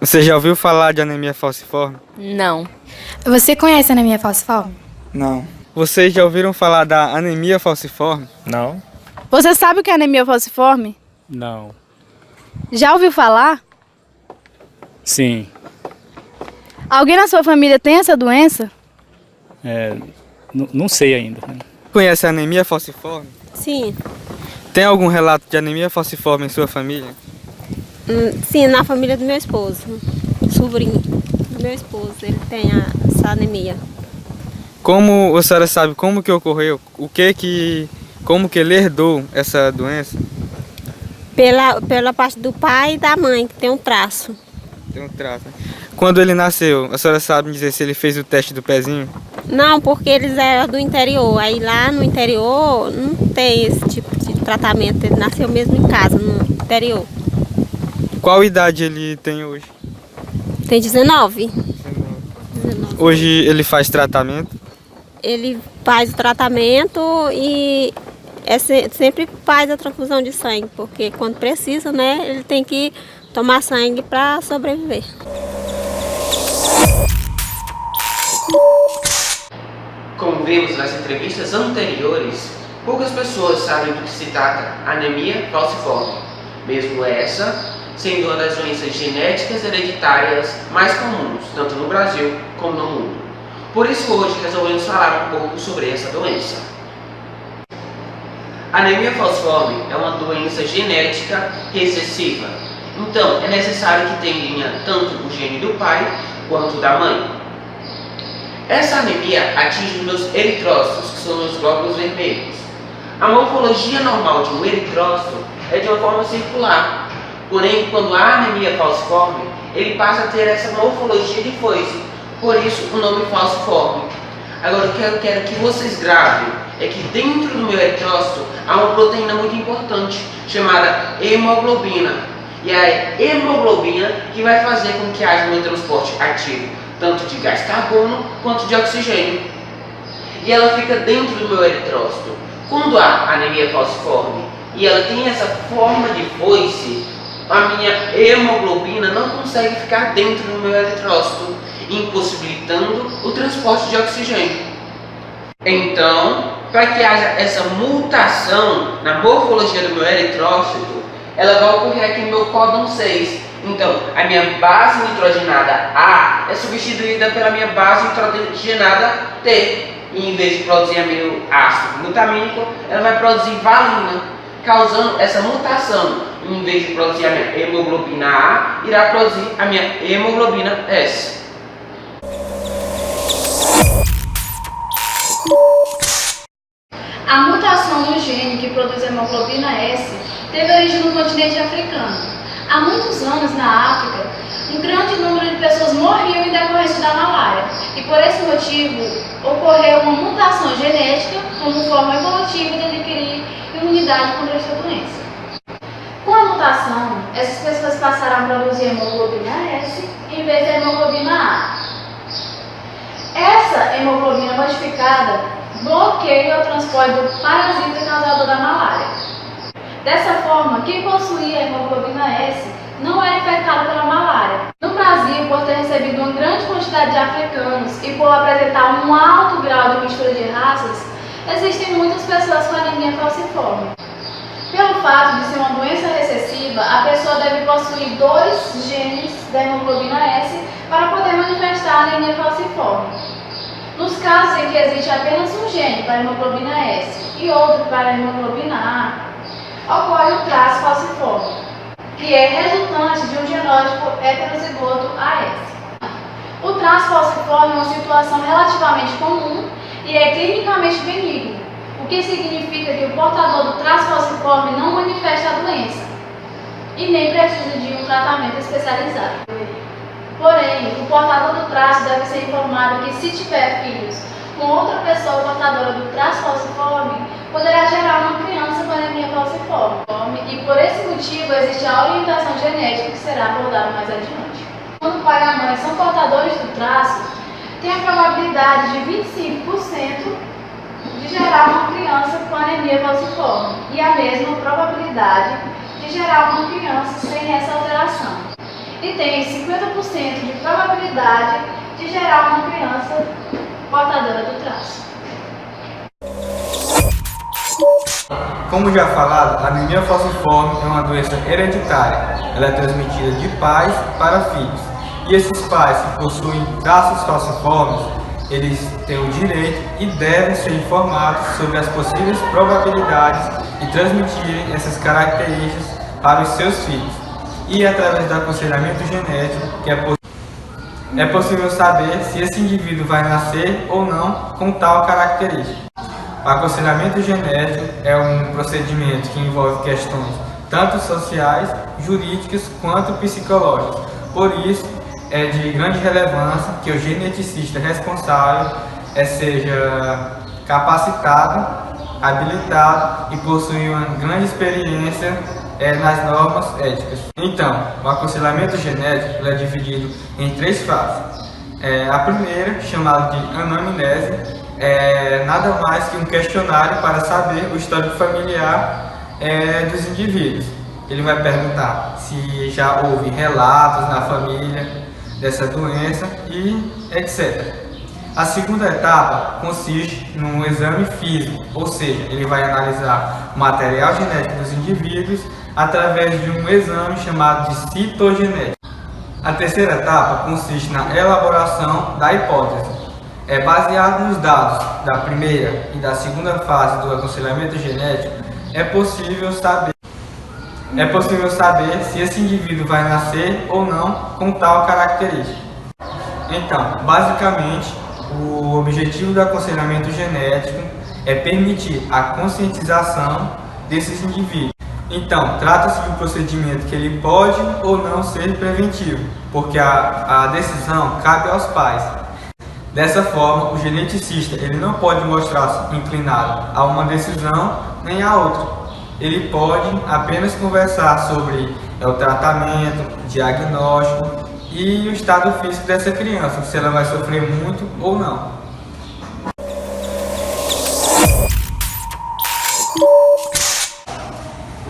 Você já ouviu falar de anemia falciforme? Não. Você conhece a anemia falciforme? Não. Vocês já ouviram falar da anemia falciforme? Não. Você sabe o que é anemia falciforme? Não. Já ouviu falar? Sim. Alguém na sua família tem essa doença? Não sei ainda, né? Conhece a anemia falciforme? Sim, Tem algum relato de anemia falciforme em sua família? sim, na família do meu esposo, sobrinho do meu esposo, ele tem essa anemia. Como a senhora sabe como que ocorreu? Como que ele herdou essa doença? Pela parte do pai e da mãe, que tem um traço. Tem um traço. Quando ele nasceu, a senhora sabe me dizer se ele fez o teste do pezinho? Não, porque eles eram do interior, aí lá no interior não tem esse tipo de tratamento, ele nasceu mesmo em casa, no interior. Qual idade ele tem hoje? Tem 19. Hoje ele faz tratamento? Ele faz o tratamento e sempre faz a transfusão de sangue, porque quando precisa, né, ele tem que tomar sangue para sobreviver. Como vimos nas entrevistas anteriores, poucas pessoas sabem do que se trata anemia falciforme, mesmo essa sendo uma das doenças genéticas hereditárias mais comuns, tanto no Brasil como no mundo. Por isso hoje resolvemos falar um pouco sobre essa doença. A anemia falciforme é uma doença genética recessiva, então é necessário que tenha tanto o gene do pai quanto da mãe. Essa anemia atinge os meus eritrócitos, que são os glóbulos vermelhos. A morfologia normal de um eritrócito é de uma forma circular, porém, quando há anemia falciforme, ele passa a ter essa morfologia de foice, por isso o nome falciforme. Agora, o que eu quero que vocês gravem é que dentro do meu eritrócito há uma proteína muito importante, chamada hemoglobina. E é a hemoglobina que vai fazer com que haja um transporte ativo, tanto de gás carbono quanto de oxigênio. E ela fica dentro do meu eritrócito. Quando há anemia falciforme e ela tem essa forma de foice, a minha hemoglobina não consegue ficar dentro do meu eritrócito, impossibilitando o transporte de oxigênio. Então, para que haja essa mutação na morfologia do meu eritrócito, ela vai ocorrer aqui no meu códon 6. Então, a minha base nitrogenada A é substituída pela minha base nitrogenada T. E em vez de produzir aminoácido glutamínico, ela vai produzir valina, causando essa mutação. Em vez de produzir a minha hemoglobina A, irá produzir a minha hemoglobina S. A mutação no gene que produz a hemoglobina S teve origem no continente africano. Há muitos anos, na África, um grande número de pessoas morriam em decorrência da malária, e por esse motivo ocorreu uma mutação genética como forma evolutiva de adquirir imunidade contra essa doença. Com a mutação, essas pessoas passaram a produzir hemoglobina S em vez da hemoglobina A. Essa hemoglobina modificada bloqueia o transporte do parasita causador da malária. Dessa forma, quem possuía a hemoglobina S não era infectado pela malária. No Brasil, por ter recebido uma grande quantidade de africanos e por apresentar um alto grau de mistura de raças, existem muitas pessoas com anemia falciforme. Pelo fato de ser uma doença recessiva, a pessoa deve possuir 2 genes da hemoglobina S para poder manifestar a anemia falciforme. Nos casos em que existe apenas um gene para a hemoglobina S e outro para a hemoglobina A, ocorre o traço falciforme, que é resultante de um genótipo heterozigoto AS. O traço falciforme é uma situação relativamente comum e é clinicamente benigno, o que significa que o portador do traço falciforme não manifesta a doença e nem precisa de um tratamento especializado. Porém, o portador do traço deve ser informado que, se tiver filhos com outra pessoa portadora do traço falciforme, poderá gerar uma criança com anemia falciforme, e por esse motivo existe a orientação genética que será abordada mais adiante. Quando o pai e a mãe são portadores do traço, tem a probabilidade de 25% de gerar uma criança com anemia falciforme e a mesma probabilidade de gerar uma criança sem essa alteração. e tem 50% de probabilidade de gerar uma criança portadora do traço. Como já falado, a anemia falciforme é uma doença hereditária. Ela é transmitida de pais para filhos. E esses pais que possuem traços falciformes, eles têm o direito e devem ser informados sobre as possíveis probabilidades de transmitirem essas características para os seus filhos. E através do aconselhamento genético, que é possível saber se esse indivíduo vai nascer ou não com tal característica. O aconselhamento genético é um procedimento que envolve questões tanto sociais, jurídicas quanto psicológicas. Por isso, é de grande relevância que o geneticista responsável seja capacitado, habilitado e possui uma grande experiência nas normas éticas. Então, o aconselhamento genético é dividido em 3 fases. A primeira, chamada de anamnese, é nada mais que um questionário para saber o histórico familiar dos indivíduos. Ele vai perguntar se já houve relatos na família dessa doença e etc. A segunda etapa consiste num exame físico, ou seja, ele vai analisar o material genético dos indivíduos através de um exame chamado de citogenética. A terceira etapa consiste na elaboração da hipótese. Baseado nos dados da primeira e da segunda fase do aconselhamento genético, é possível saber se esse indivíduo vai nascer ou não com tal característica. Então, basicamente, o objetivo do aconselhamento genético é permitir a conscientização desses indivíduos. Então, trata-se de um procedimento que ele pode ou não ser preventivo, porque a decisão cabe aos pais. Dessa forma, o geneticista ele não pode mostrar-se inclinado a uma decisão nem a outra. Ele pode apenas conversar sobre o tratamento, diagnóstico e o estado físico dessa criança, se ela vai sofrer muito ou não.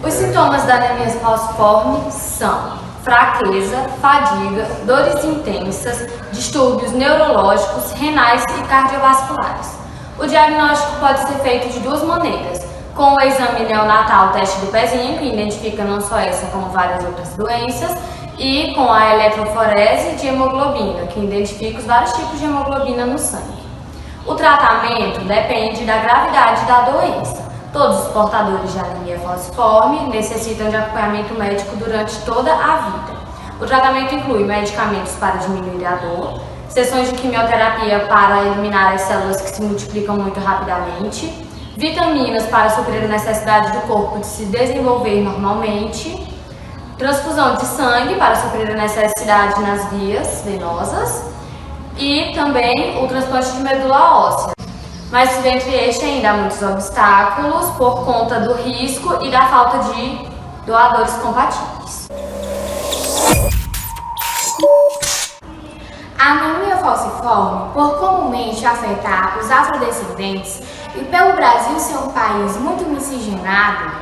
Os sintomas da anemia falciforme são fraqueza, fadiga, dores intensas, distúrbios neurológicos, renais e cardiovasculares. O diagnóstico pode ser feito de 2 maneiras: com o exame neonatal, teste do pezinho, que identifica não só essa como várias outras doenças, e com a eletroforese de hemoglobina, que identifica os vários tipos de hemoglobina no sangue. O tratamento depende da gravidade da doença. Todos os portadores de anemia falciforme necessitam de acompanhamento médico durante toda a vida. O tratamento inclui medicamentos para diminuir a dor, sessões de quimioterapia para eliminar as células que se multiplicam muito rapidamente, vitaminas para suprir a necessidade do corpo de se desenvolver normalmente, transfusão de sangue para suprir a necessidade nas vias venosas e também o transplante de medula óssea. Mas dentre estes ainda há muitos obstáculos por conta do risco e da falta de doadores compatíveis. A anemia falciforme, por comumente afetar os afrodescendentes e pelo Brasil ser um país muito miscigenado,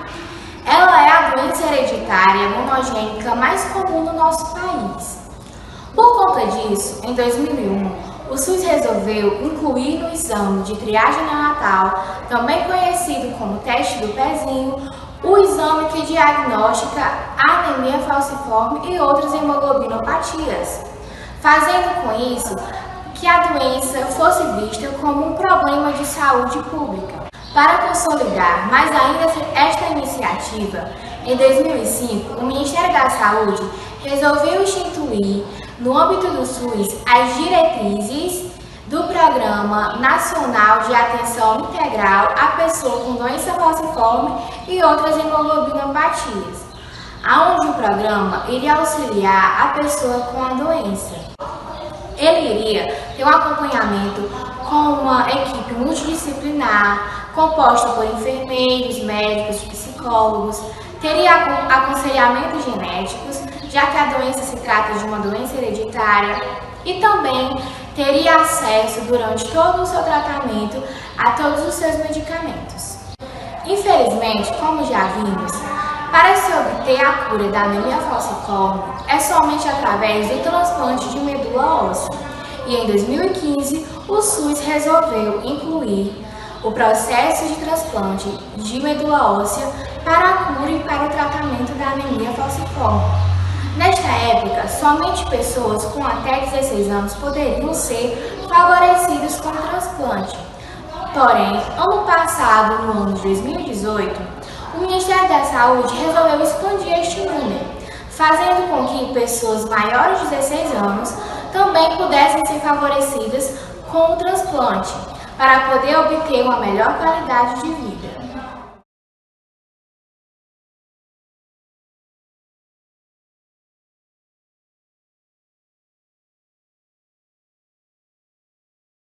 ela é a doença hereditária monogênica mais comum no nosso país. Por conta disso, em 2001, o SUS resolveu incluir no exame de triagem neonatal, também conhecido como teste do pezinho, o exame que diagnostica a anemia falciforme e outras hemoglobinopatias, fazendo com isso que a doença fosse vista como um problema de saúde pública. Para consolidar mais ainda esta iniciativa, em 2005, o Ministério da Saúde resolveu instituir, no âmbito do SUS, as diretrizes do Programa Nacional de Atenção Integral à Pessoa com Doença Falciforme e outras hemoglobinopatias, onde o programa iria auxiliar a pessoa com a doença. Ele iria ter um acompanhamento com uma equipe multidisciplinar, composta por enfermeiros, médicos, psicólogos, teria aconselhamentos genéticos, já que a doença se trata de uma doença hereditária, e também teria acesso durante todo o seu tratamento a todos os seus medicamentos. Infelizmente, como já vimos, Para se obter a cura da anemia falciforme, é somente através do transplante de medula óssea. E em 2015, o SUS resolveu incluir o processo de transplante de medula óssea para a cura e para o tratamento da anemia falciforme. Nesta época, somente pessoas com até 16 anos poderiam ser favorecidas com o transplante. Porém, ano passado, no ano de 2018, o Ministério da Saúde resolveu expandir este número, fazendo com que pessoas maiores de 16 anos também pudessem ser favorecidas com o transplante, para poder obter uma melhor qualidade de vida.